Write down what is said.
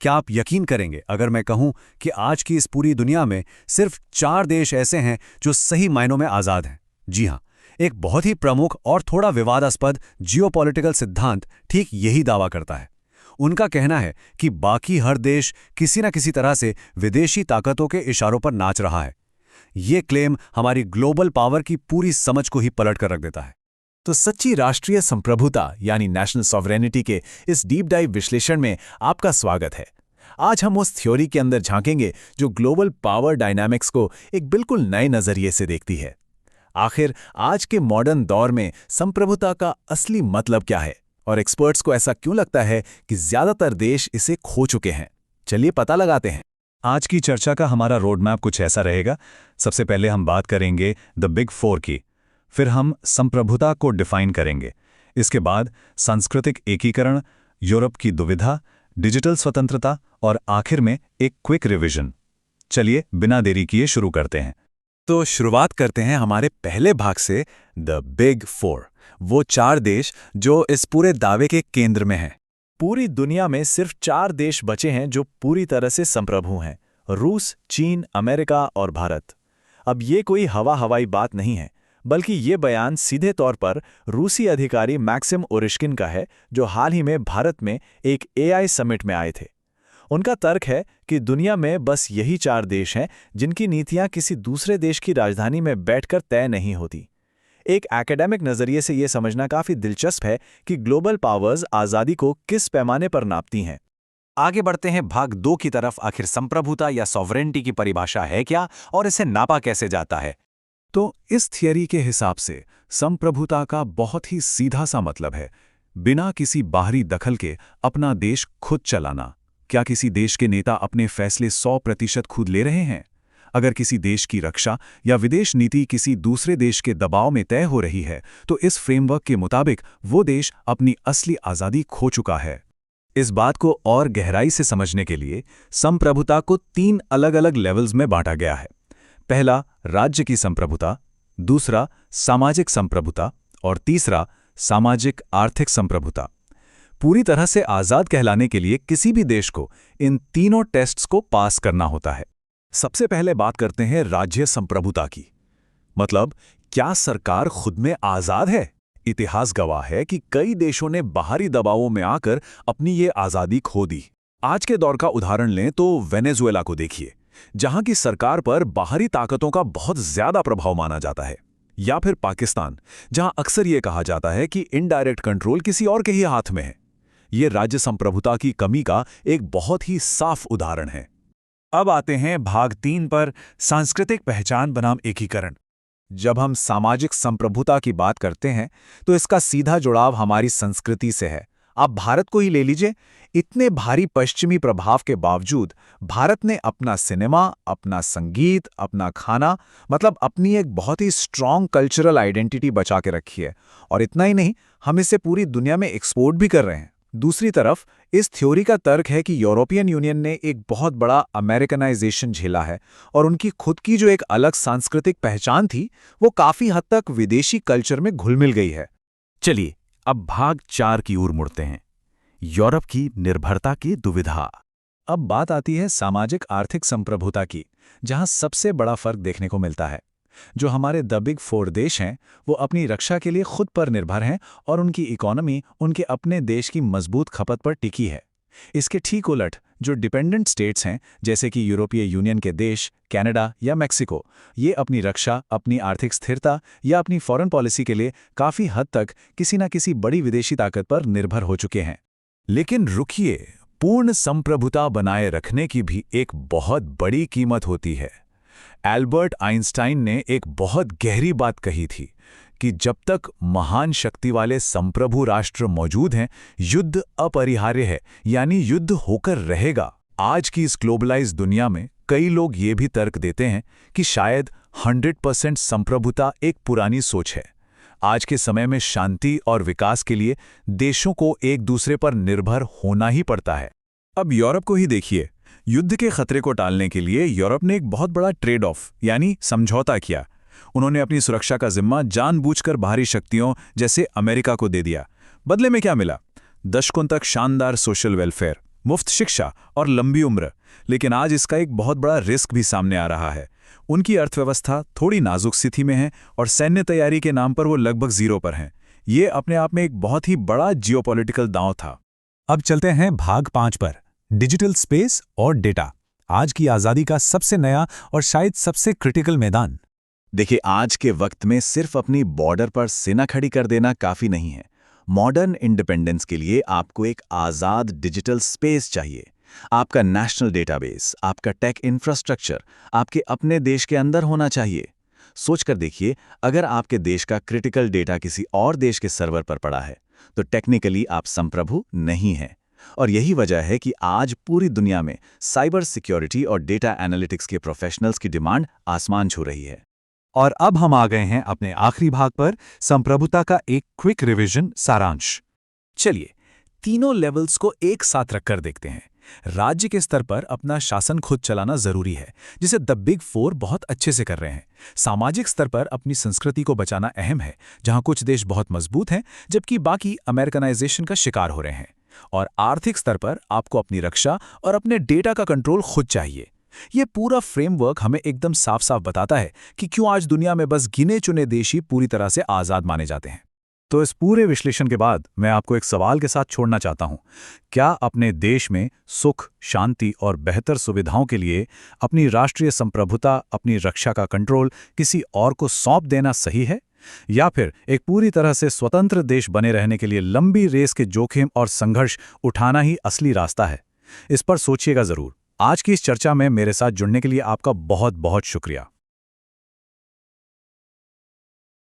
क्या आप यकीन करेंगे अगर मैं कहूं कि आज की इस पूरी दुनिया में सिर्फ 4 देश ऐसे हैं जो सही मायनों में आज़ाद हैं? जी हां, एक बहुत ही प्रमुख और थोड़ा विवादास्पद जियोपॉलिटिकल सिद्धांत ठीक यही दावा करता है। उनका कहना है कि बाकी हर देश किसी न किसी तरह से विदेशी ताकतों के इशारों पर नाच रहा है। ये क्लेम हमारी ग्लोबल पावर की पूरी समझ को ही पलट कर रख देता है। तो सच्ची राष्ट्रीय संप्रभुता यानी नेशनल सॉवरेनिटी के इस डीप डाइव विश्लेषण में आपका स्वागत है। आज हम उस थ्योरी के अंदर झांकेंगे जो ग्लोबल पावर डायनामिक्स को एक बिल्कुल नए नजरिए से देखती है। आखिर आज के मॉडर्न दौर में संप्रभुता का असली मतलब क्या है और एक्सपर्ट्स को ऐसा क्यों लगता है कि ज्यादातर देश इसे खो चुके हैं। चलिए पता लगाते हैं। आज की चर्चा का हमारा रोड मैप कुछ ऐसा रहेगा। सबसे पहले हम बात करेंगे द बिग फोर की, फिर हम संप्रभुता को डिफाइन करेंगे, इसके बाद सांस्कृतिक एकीकरण, यूरोप की दुविधा, डिजिटल स्वतंत्रता और आखिर में एक क्विक रिवीजन। चलिए बिना देरी किए शुरू करते हैं। तो शुरुआत करते हैं हमारे पहले भाग से, द बिग फोर, वो 4 देश जो इस पूरे दावे के केंद्र में हैं। पूरी दुनिया में सिर्फ 4 देश बचे हैं जो पूरी तरह से संप्रभु हैं: रूस, चीन, अमेरिका और भारत। अब ये कोई हवाई बात नहीं है, बल्कि ये बयान सीधे तौर पर रूसी अधिकारी मैक्सिम ओरिश्किन का है, जो हाल ही में भारत में एक एआई समिट में आए थे। उनका तर्क है कि दुनिया में बस यही 4 देश हैं जिनकी नीतियां किसी दूसरे देश की राजधानी में बैठकर तय नहीं होती। एक एकेडमिक नजरिए से यह समझना काफी दिलचस्प है कि ग्लोबल पावर्स आज़ादी को किस पैमाने पर नापती हैं। आगे बढ़ते हैं भाग 2 की तरफ। आखिर संप्रभुता या सॉवरेनिटी की परिभाषा है क्या और इसे नापा कैसे जाता है? तो इस थियरी के हिसाब से संप्रभुता का बहुत ही सीधा सा मतलब है बिना किसी बाहरी दखल के अपना देश खुद चलाना। क्या किसी देश के नेता अपने फैसले 100% खुद ले रहे हैं? अगर किसी देश की रक्षा या विदेश नीति किसी दूसरे देश के दबाव में तय हो रही है, तो इस फ्रेमवर्क के मुताबिक वो देश अपनी असली आज़ादी खो चुका है। इस बात को और गहराई से समझने के लिए संप्रभुता को 3 अलग-अलग लेवल्स में बांटा गया है। पहला राज्य की संप्रभुता, दूसरा सामाजिक संप्रभुता और तीसरा सामाजिक आर्थिक संप्रभुता। पूरी तरह से आज़ाद कहलाने के लिए किसी भी देश को इन तीनों टेस्ट्स को पास करना होता है। सबसे पहले बात करते हैं राज्य संप्रभुता की। मतलब, क्या सरकार खुद में आज़ाद है? इतिहास गवाह है कि कई देशों ने बाहरी दबावों में आकर अपनी ये आज़ादी खो दी। आज के दौर का उदाहरण लें तो वेनेजुएला को देखिए, जहां की सरकार पर बाहरी ताकतों का बहुत ज्यादा प्रभाव माना जाता है। या फिर पाकिस्तान, जहां अक्सर यह कहा जाता है कि इनडायरेक्ट कंट्रोल किसी और के ही हाथ में है। ये राज्य संप्रभुता की कमी का एक बहुत ही साफ उदाहरण है। अब आते हैं भाग 3 पर, सांस्कृतिक पहचान बनाम एकीकरण। जब हम सामाजिक संप्रभुता की बात करते हैं तो इसका सीधा जुड़ाव हमारी संस्कृति से है। आप भारत को ही ले लीजिए। इतने भारी पश्चिमी प्रभाव के बावजूद भारत ने अपना सिनेमा, अपना संगीत, अपना खाना, मतलब अपनी एक बहुत ही स्ट्रॉन्ग कल्चरल आइडेंटिटी बचा के रखी है। और इतना ही नहीं, हम इसे पूरी दुनिया में एक्सपोर्ट भी कर रहे हैं। दूसरी तरफ इस थ्योरी का तर्क है कि यूरोपियन यूनियन ने एक बहुत बड़ा अमेरिकनाइजेशन झेला है और उनकी खुद की जो एक अलग सांस्कृतिक पहचान थी, वो काफी हद तक विदेशी कल्चर में घुल-मिल गई है। चलिए अब भाग 4 की ओर मुड़ते हैं, यूरोप की निर्भरता की दुविधा। अब बात आती है सामाजिक आर्थिक संप्रभुता की, जहां सबसे बड़ा फर्क देखने को मिलता है। जो हमारे द बिग 4 देश हैं, वो अपनी रक्षा के लिए खुद पर निर्भर हैं और उनकी इकोनॉमी उनके अपने देश की मजबूत खपत पर टिकी है। इसके ठीक उलट जो डिपेंडेंट स्टेट्स हैं, जैसे कि यूरोपीय यूनियन के देश, कनाडा या मेक्सिको, ये अपनी रक्षा, अपनी आर्थिक स्थिरता या अपनी फॉरेन पॉलिसी के लिए काफ़ी हद तक किसी न किसी बड़ी विदेशी ताकत पर निर्भर हो चुके हैं। लेकिन रुकिए, पूर्ण संप्रभुता बनाए रखने की भी एक बहुत बड़ी कीमत होती है। एल्बर्ट आइंस्टाइन ने एक बहुत गहरी बात कही थी कि जब तक महान शक्ति वाले संप्रभु राष्ट्र मौजूद हैं, युद्ध अपरिहार्य है, यानी युद्ध होकर रहेगा। आज की इस ग्लोबलाइज्ड दुनिया में कई लोग ये भी तर्क देते हैं कि शायद 100% संप्रभुता एक पुरानी सोच है। आज के समय में शांति और विकास के लिए देशों को एक दूसरे पर निर्भर होना ही पड़ता है। अब यूरोप को ही देखिए। युद्ध के खतरे को टालने के लिए यूरोप ने एक बहुत बड़ा ट्रेड ऑफ यानी समझौता किया। उन्होंने अपनी सुरक्षा का जिम्मा जानबूझकर बाहरी शक्तियों जैसे अमेरिका को दे दिया। बदले में क्या मिला? दशकों तक शानदार सोशल वेलफेयर, मुफ्त शिक्षा और लंबी उम्र। लेकिन आज इसका एक बहुत बड़ा रिस्क भी सामने आ रहा है। उनकी अर्थव्यवस्था थोड़ी नाजुक स्थिति में है और सैन्य तैयारी के नाम पर वो लगभग जीरो पर हैं। ये अपने आप में एक बहुत ही बड़ा जियोपॉलिटिकल दांव था। अब चलते हैं भाग 5 पर, डिजिटल स्पेस और डेटा, आज की आज़ादी का सबसे नया और शायद सबसे क्रिटिकल मैदान। देखिए, आज के वक्त में सिर्फ अपनी बॉर्डर पर सेना खड़ी कर देना काफ़ी नहीं है। मॉडर्न इंडिपेंडेंस के लिए आपको एक आज़ाद डिजिटल स्पेस चाहिए। आपका नेशनल डेटाबेस, आपका टेक इंफ्रास्ट्रक्चर आपके अपने देश के अंदर होना चाहिए। सोचकर देखिए, अगर आपके देश का क्रिटिकल डेटा किसी और देश के सर्वर पर पड़ा है, तो टेक्निकली आप संप्रभु नहीं हैं। और यही वजह है कि आज पूरी दुनिया में साइबर सिक्योरिटी और डेटा एनालिटिक्स के प्रोफेशनल्स की डिमांड आसमान छू रही है। और अब हम आ गए हैं अपने आखिरी भाग पर, संप्रभुता का एक क्विक रिवीजन सारांश। चलिए, तीनों लेवल्स को एक साथ रखकर देखते हैं। राज्य के स्तर पर अपना शासन खुद चलाना जरूरी है, जिसे द बिग 4 बहुत अच्छे से कर रहे हैं। सामाजिक स्तर पर अपनी संस्कृति को बचाना अहम है, जहां कुछ देश बहुत मजबूत हैं जबकि बाकी अमेरिकनाइजेशन का शिकार हो रहे हैं। और आर्थिक स्तर पर आपको अपनी रक्षा और अपने डेटा का कंट्रोल खुद चाहिए। ये पूरा फ्रेमवर्क हमें एकदम साफ साफ बताता है कि क्यों आज दुनिया में बस गिने चुने देश ही पूरी तरह से आज़ाद माने जाते हैं। तो इस पूरे विश्लेषण के बाद मैं आपको एक सवाल के साथ छोड़ना चाहता हूं। क्या अपने देश में सुख, शांति और बेहतर सुविधाओं के लिए अपनी राष्ट्रीय संप्रभुता, अपनी रक्षा का कंट्रोल किसी और को सौंप देना सही है? या फिर एक पूरी तरह से स्वतंत्र देश बने रहने के लिए लंबी रेस के जोखिम और संघर्ष उठाना ही असली रास्ता है? इस पर सोचिएगा जरूर। आज की इस चर्चा में मेरे साथ जुड़ने के लिए आपका बहुत बहुत शुक्रिया।